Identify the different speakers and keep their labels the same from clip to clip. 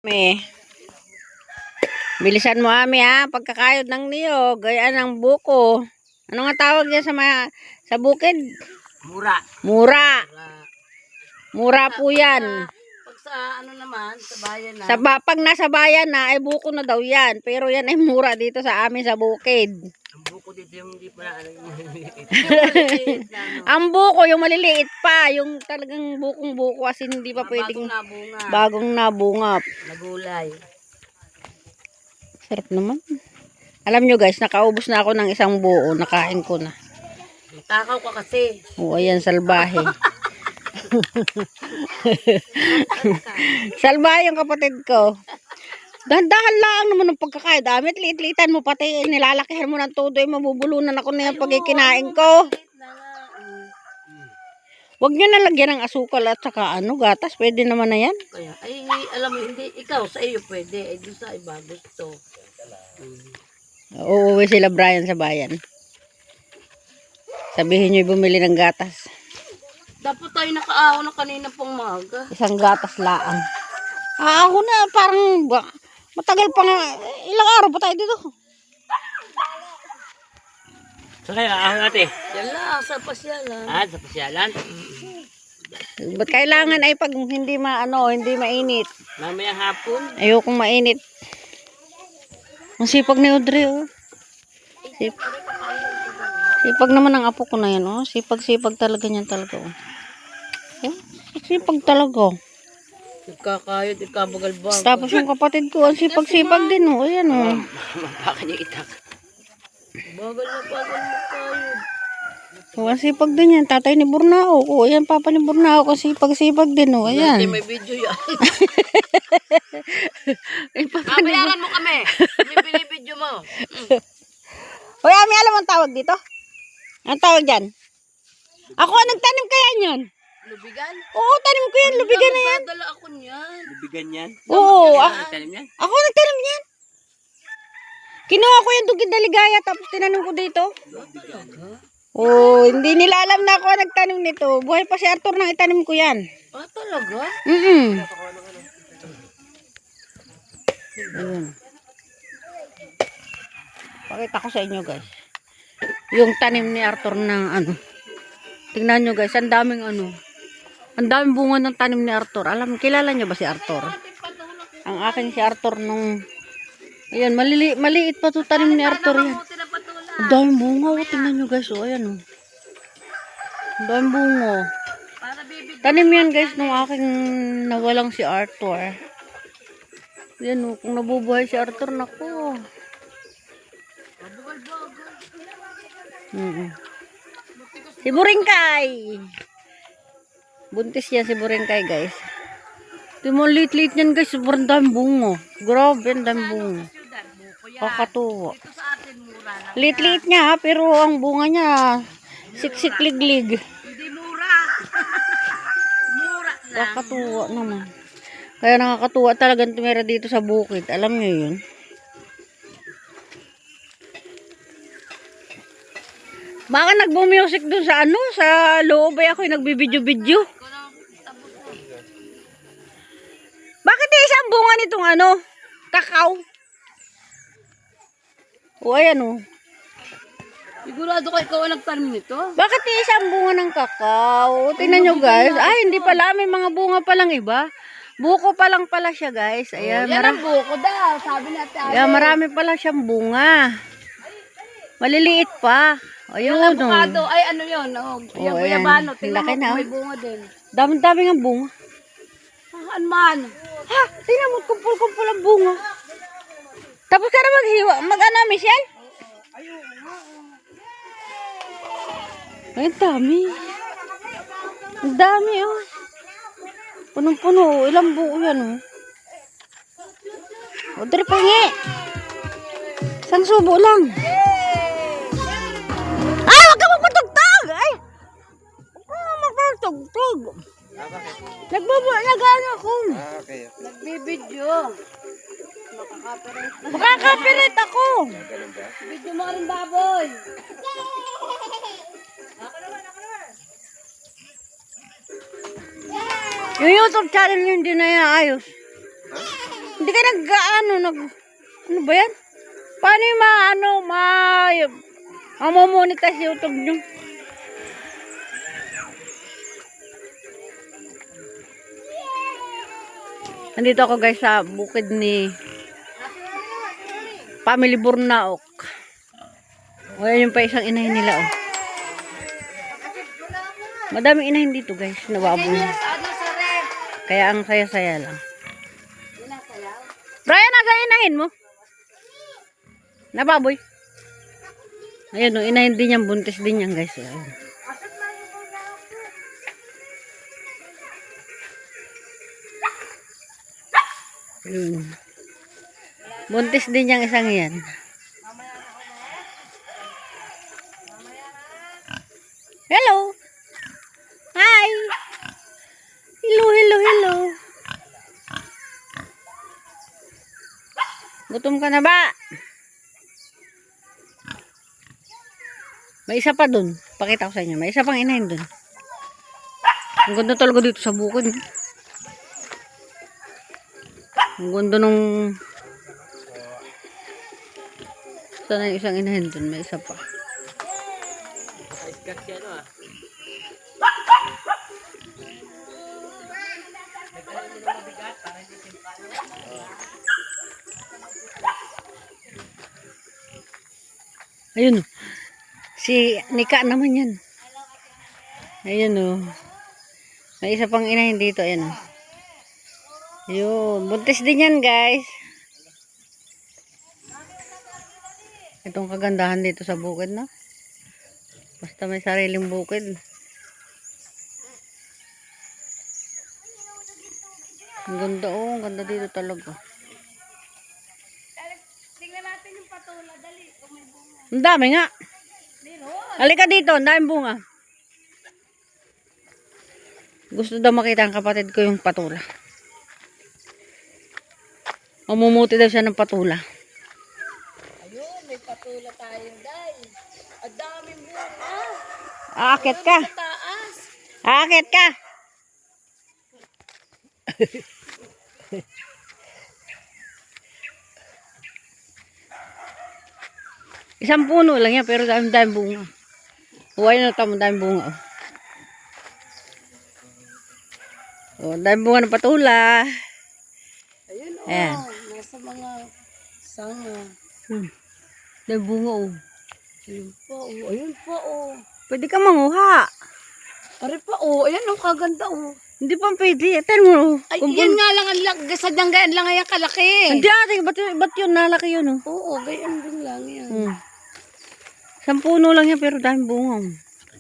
Speaker 1: Me. Bilisan mo ami ha, pagkakayod ng niyog, gayaan ng buko. Ano nga tawag niya sa bukid?
Speaker 2: Mura.
Speaker 1: Mura. Mura po yan.
Speaker 2: Pag sa ano naman, sa bayan na.
Speaker 1: Pag nasa bayan na, ay buko na daw yan. Pero yan ay mura dito sa amin sa bukid.
Speaker 2: Ang buko dito yung hindi pa na
Speaker 1: Ang buko, yung maliliit pa. Yung talagang bukong-buko kasi hindi pa pwedeng bagong nabunga.
Speaker 2: Nagulay.
Speaker 1: Sarap naman. Alam nyo guys, nakaubos na ako ng isang buo. Nakain ko na.
Speaker 2: Takaw ka kasi.
Speaker 1: Oo, ayan, salbahe. Salbahe yung kapatid ko. Dahan-dahan lang naman ng pagkakain. Damit, liit-liitan mo. Pati nilalakihan mo ng todo. Mabubulunan ako na yung pagkikinain ko. Huwag nyo nalagyan ng asukal at saka gatas. Pwede naman na yan.
Speaker 2: Kaya, ay, alam mo, hindi, ikaw, sa iyo pwede. Ay, doon sa iba, gusto.
Speaker 1: Uuwi sila Brian sa bayan. Sabihin nyo bumili ng gatas.
Speaker 2: Dapat tayo nakaaho na kanina pang maga.
Speaker 1: Isang gatas laang. Ako na, parang matagal pa nga. Ilang araw pa tayo dito.
Speaker 2: So kaya, ate? Yan lang, sa pasyalan. Sa pasyalan?
Speaker 1: Ba't kailangan ay pag hindi hindi mainit?
Speaker 2: Mamayang hapon?
Speaker 1: Ayokong mainit. Ang sipag ni Audrey, oh. Sipag naman ang apo ko na yan, oh. Sipag-sipag talaga niyan talaga, oh. Sipag talaga.
Speaker 2: Nagkakayod, ikabagal-bagal.
Speaker 1: Tapos yung kapatid ko, ang sipag-sipag din, oh. Ayan, oh.
Speaker 2: Mampakan yung itak. Bagal na bagal mo kayo.
Speaker 1: Oh, ang sipag din yan. Tatay ni Burnao. Oh, ayan, papa ni Burnao. Kasi sipag-sipag din, oh. Ayan.
Speaker 2: May video yan. Bayaran mo kami. May video mo.
Speaker 1: Hoy, Ami, alam mo ang tawag dito? Ang tawag dyan? Ako, nagtanim kaya yun?
Speaker 2: Lubigan?
Speaker 1: Oo, tanim ko yan. Lubigan na yan.
Speaker 2: Dadala ako niyan. Lubigan yan?
Speaker 1: Oo.
Speaker 2: Nagtanim yan?
Speaker 1: Ako nagtanim yan. Kinuha ko yung dugid na ligaya tapos tinanim ko dito. Oo, hindi nila alam na ako nagtanim nito. Buhay pa si Arthur nang itanim ko yan.
Speaker 2: Talaga?
Speaker 1: Ayun. Pakita ko sa inyo guys. Yung tanim ni Arthur ng Tingnan nyo guys, ang daming ang daming bunga ng tanim ni Arthur. Kilala nyo ba si Arthur? Ang akin si Arthur nung ayan, maliit pa to tanim ni Arthur yan. Ang daming bunga, oh. Tingnan nyo guys, oh. Ayan, oh. Ang daming bunga. Tanim yan guys nung aking nawalang si Arthur. Ayan, oh. Kung nabubuhay si Arthur, naku. Si Buringkay. Buntis yan si Buringkay guys. Ito mo lit-lit yan guys. Sobrang daming bunga. Grabe, ang daming bunga. Kakatuwa. Lit-lit niya pero ang bunga niya siksik-liglig.
Speaker 2: Hindi mura. Mura lang.
Speaker 1: Kakatuwa naman. Kaya nakakatuwa talagang tumira dito sa bukid. Alam niyo yun? Baka nagbo-music dun sa sa loob ay ako yung nagbibidyo-bidyo. Bakit isang bunga nitong kakao? O ayan o.
Speaker 2: Sigurado ka ikaw ang nagtanim nito?
Speaker 1: Bakit isang bunga ng kakao? Tingnan nyo guys. Ay, hindi pala. May mga bunga palang iba. Buko pa lang pala siya guys. Ayan,
Speaker 2: yan ang buko daw. Sabi natin.
Speaker 1: Ayan, marami pala siyang bunga. Maliliit pa. Ayun,
Speaker 2: yung avocado, ay ano yun? Yung guyabano. Tingnan mo
Speaker 1: na.
Speaker 2: may bunga din.
Speaker 1: Dami-dami ng bunga.
Speaker 2: Saan man?
Speaker 1: Ha? Tingnan mo, kumpul-kumpul ang bunga. Tapos ka na maghiwa. Michelle? Ay, dami. Ang dami, oh. Punong-puno. Ilang buo yan, oh. Audrey, pahingi. Isang subo lang. Ay, wag ka magpatugtog! Ay! Wag ka magpatugtog. Nag-ano ako.
Speaker 2: Okay. Nagbibidyo.
Speaker 1: Makaka-copyright ako.
Speaker 2: Video mo rin baboy.
Speaker 1: Yung YouTube channel nyo hindi na ayos. Hindi ka ano ba yan? Paano yung mamomonetize YouTube nyo? Nandito ako guys sa bukid ni Family Burnaok. O yan yung pa isang inahin nila oh. Madaming inahin dito guys, nababoy. Kaya ang saya-saya lang. Brian, nasa inahin mo? Nababoy. Ayan o, inahin din yan, buntis din yan guys. Ayan. Ayun. Buntis din yung isang yan. Hello. Hi. Hello, hello, hello. Gutom ka na ba? May isa pa dun. Pakita ko sa inyo. May isa pang inahin dun. Ang ganda talaga dito sa bukid. Ang ganda nung... Sana yung isang inahin dun. May isa pa. Ayun. Si Nika naman yan. Ayun o. May isa pang inahin dito. Ayun o. Ayun. Buntis din yan guys. Itong kagandahan dito sa bukid no. Basta may sariling bukid. Ang ganda oh. Ang ganda dito talaga.
Speaker 3: Tingnan natin yung patula. Dali. Kung may bunga.
Speaker 1: Ang dami nga. Halika dito. Ang daming bunga. Gusto daw makita ang kapatid ko yung patula. Mamumuti daw siya ng patula.
Speaker 3: Ayun, may patula tayo, guys. Ang daming bunga.
Speaker 1: Aakit ka.
Speaker 3: Sa taas.
Speaker 1: Aakit ka. Isang puno lang yan, pero dami bunga. Huwag na tamo, dami bunga. Oh, dami bunga ng patula.
Speaker 3: Ayun, oh.
Speaker 1: Ayan.
Speaker 3: Nasa mga sanga.
Speaker 1: Dami bunga, oh.
Speaker 3: Ayun pa, oh. Ayun pa, oh.
Speaker 1: Pwede ka manguha.
Speaker 3: Pare pa, oh. Ayan, oh. Kaganda, oh.
Speaker 1: Hindi pa pwede. Tignan mo, oh.
Speaker 3: Ay, yan nga lang ang sadyang gayaan lang yan kalaki.
Speaker 1: Hindi ate, ba't yun nalaki yun, oh.
Speaker 3: Oo, gayaan din lang yan.
Speaker 1: Isang puno lang yan, pero dami bunga.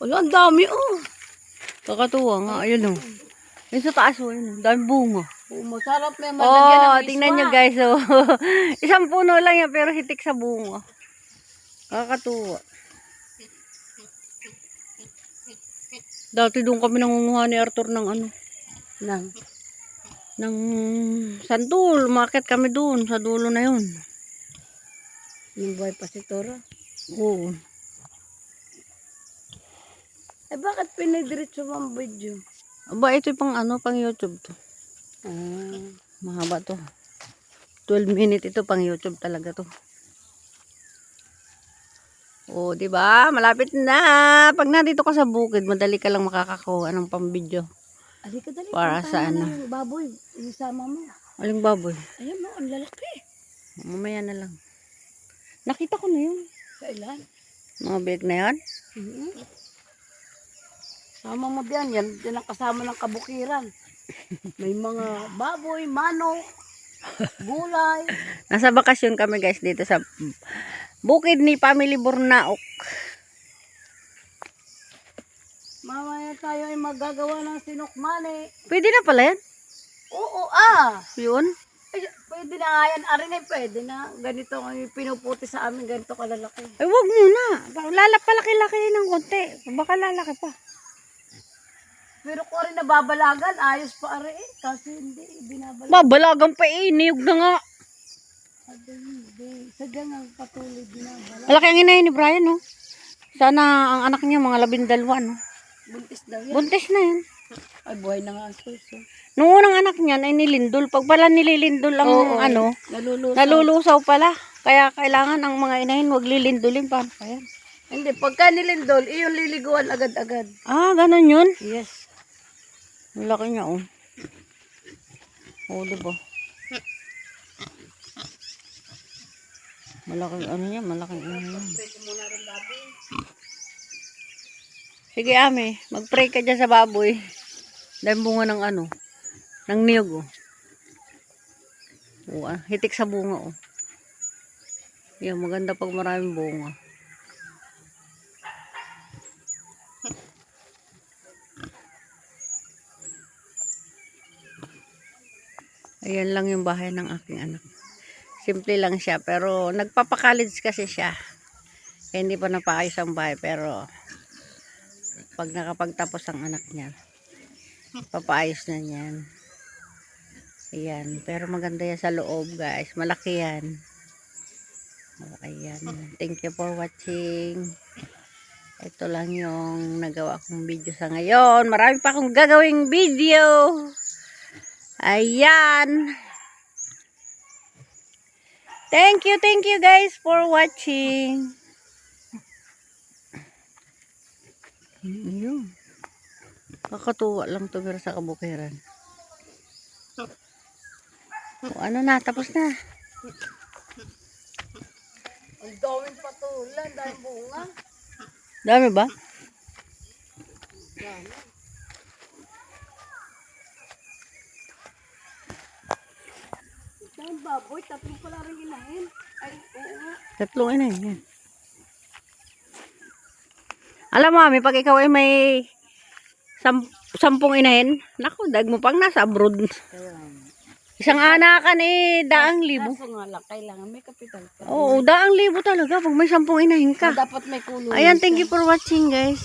Speaker 3: Wala, ang dami, oh.
Speaker 1: Kakatuwa nga, ayun, oh. Yun sa taas, oh, yun, oh. Dami bunga.
Speaker 3: Oh, masarap may malagyan ng iswa.
Speaker 1: Tingnan nyo guys, oh. Isang puno lang yan, pero hitik sa bunga. Kakatuwa. Dati doon kami nangunguha ni Arthur ng ano, ng sandul. Umakit kami doon, sa dulo na yun.
Speaker 3: Yung buhay pa si Tora.
Speaker 1: Oo.
Speaker 3: Eh, bakit pinidiretso mo ang video?
Speaker 1: Aba, ito yung pang YouTube to.
Speaker 3: Ah.
Speaker 1: Mahaba to. 12 minutes ito, pang YouTube talaga to. Oh, di ba? Malapit na. Pag nandito ka sa bukid, madali ka lang makakakuha ng pang-video.
Speaker 3: Alika dali.
Speaker 1: Para
Speaker 3: puntahan
Speaker 1: sa
Speaker 3: mo
Speaker 1: ano?
Speaker 3: na yung baboy. Isama mo.
Speaker 1: Aling baboy?
Speaker 3: Ayan mo, ang lalaki.
Speaker 1: Mamaya na lang. Nakita ko na yun.
Speaker 3: Kailan?
Speaker 1: Mga big na yan.
Speaker 3: Sama mo diyan. Yan ang kasama ng kabukiran. May mga baboy, manok, gulay.
Speaker 1: Nasa bakasyon kami guys dito sa bukid ni Family Burnaok.
Speaker 3: Mamaya tayo ay magagawa ng sinukmani.
Speaker 1: Pwede na pala yan.
Speaker 3: Oo,
Speaker 1: Yun.
Speaker 3: Ay, pwede na nga yan. Arin ay pwede na. Ganito ang pinuputi sa amin. Ganito kalalaki.
Speaker 1: Ay, wag muna. Palaki-laki ng konti. Baka lalaki pa.
Speaker 3: Pero ko rin nababalagan. Ayos pa ari eh. Kasi hindi. Binabalagan.
Speaker 1: Babalagang pa eh. Niyog na nga.
Speaker 3: Hindi. Sadyang ang patuloy binabalagan.
Speaker 1: Malaki ang inahin ni Brian, no? Sana ang anak niya mga 12, no?
Speaker 3: Buntis daw yan.
Speaker 1: Buntis na yan.
Speaker 3: Ay, buhay na nga ang suso.
Speaker 1: Nung unang anak niyan ay nilindol. Pag pala nililindol ang
Speaker 3: Oo,
Speaker 1: ano,
Speaker 3: nalulusaw.
Speaker 1: nalulusaw pala. Kaya kailangan ang mga inahin wag lilindulin. Paano kaya?
Speaker 3: Hindi, pagka nilindol, iyon liliguan agad-agad.
Speaker 1: Ah, ganun yun.
Speaker 3: Yes.
Speaker 1: Ang laki niya, oh. Oh, diba? Malaking ano niya, malaking ano niya. Sige, Ame. Mag-pray ka dyan sa baboy. Dahil bunga ng ano, ng niyog, oh. Oh, hitik sa bunga, oh. Yan, maganda pag maraming bunga. Ayan lang yung bahay ng aking anak. Simple lang siya, pero nagpapakacollege kasi siya. Kaya hindi pa napaayos ang bahay, pero pag nakapagtapos ang anak niya, papaayos na niyan. Ayan, pero maganda yan sa loob, guys. Malaki yan. Oh, ayan. Thank you for watching. Ito lang yung nagawa kong video sa ngayon. Marami pa akong gagawing video. Ayan. Thank you guys for watching. Ayun. Kakatuwa lang to pero sa kabukiran. O, ano na, tapos na.
Speaker 3: Ang daming patulan, daming bunga.
Speaker 1: Dami ba?
Speaker 3: Dami. Ang baboy, tatlong pala rin inahin. Ay, oo nga.
Speaker 1: Tatlong ina yan. Alam mo, Mami, pag ikaw ay may 10 inahin, naku, dag mo pang nasa abroad.
Speaker 3: Kaya,
Speaker 1: Isang anakan eh, 100,000.
Speaker 3: kaso nga lang, kailangan may kapital pa.
Speaker 1: Oo, 100,000 talaga pag may 10 inahin ka.
Speaker 3: Dapat may kulungan.
Speaker 1: Ayan, thank you for watching, guys.